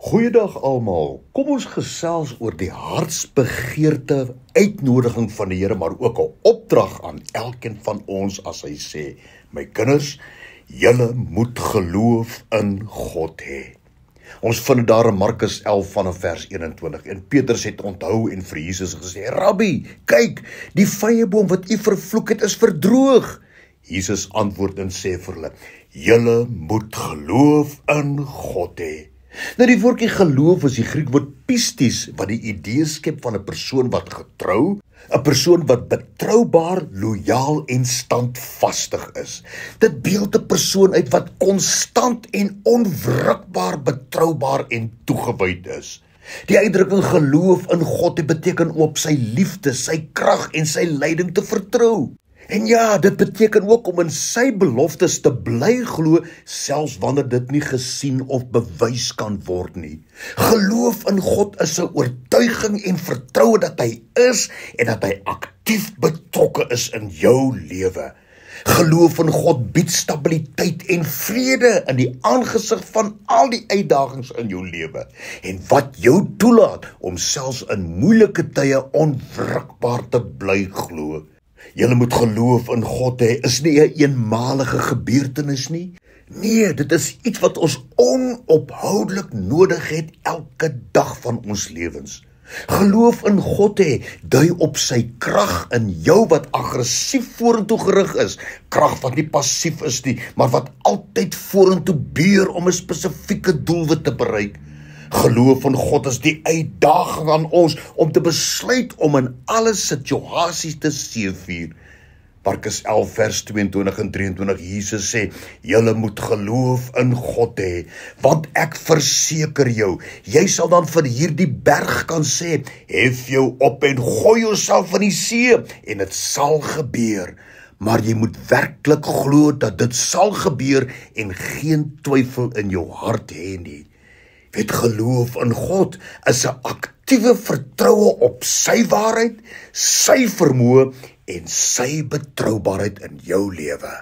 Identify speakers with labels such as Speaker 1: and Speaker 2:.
Speaker 1: Goeiedag almal. Kom ons gesels oor die hartsbegeerte uitnodiging van die Here, maar ook 'n opdrag aan elkeen van ons as hy sê: "My kinders, julle moet geloof in God hê." Ons vind daar in Markus 11 vanaf vers 21. En Petrus het onthou en vir Jesus gesê: "Rabbi, kyk, die vyeboom wat u vervloek het is verdroog." Jesus antwoord en sê vir hulle: "Julle moet geloof in God hê." Nou die woordjie geloof is die Griekwoord pistis, wat die idee skep van 'n persoon wat getrou, 'n persoon wat betroubaar, lojaal en standvastig is. Dit beeld 'n persoon uit wat konstant en onwrikbaar betroubaar en toegewyd is. Die uitdrukking geloof in God het beteken om op sy liefde, sy krag en sy leiding te vertrou. En ja, dit beteken ook om in sy beloftes te bly glo, selfs wanneer dit nie gesien of bewys kan word nie. Geloof in God is 'n oortuiging en vertroue dat hy is en dat hy aktief betrokke is in jou lewe. Geloof in God bied stabiliteit en vrede in die aangesig van al die uitdagings in jou lewe, en wat jou toelaat om selfs in moeilike tye onwrikbaar te bly glo. Julle moet geloof in God hê, is nie 'n eenmalige gebeurtenis nie. Nee, dit is iets wat ons onophoudelik nodig het elke dag van ons lewens. Geloof in God hê dui op sy krag in jou wat aggressief vorentoe gerig is, krag wat nie passief is nie, maar wat altyd vorentoe beer om 'n spesifieke doelwit te bereik. Geloof in God is die uitdaging aan ons om te besluit om in alle situasies te seëvier. Markus 11 vers 22 en 23, Jesus sê: "Julle moet geloof in God hê, want ek verseker jou, jy sal dan vir hierdie berg kan sê: hef jou op en gooi jouself in die see, en dit sal gebeur. Maar jy moet werklik glo dat dit sal gebeur en geen twyfel in jou hart hê nie." Weet, geloof in God is 'n aktiewe vertroue op sy waarheid, sy vermoë en sy betroubaarheid in jou lewe.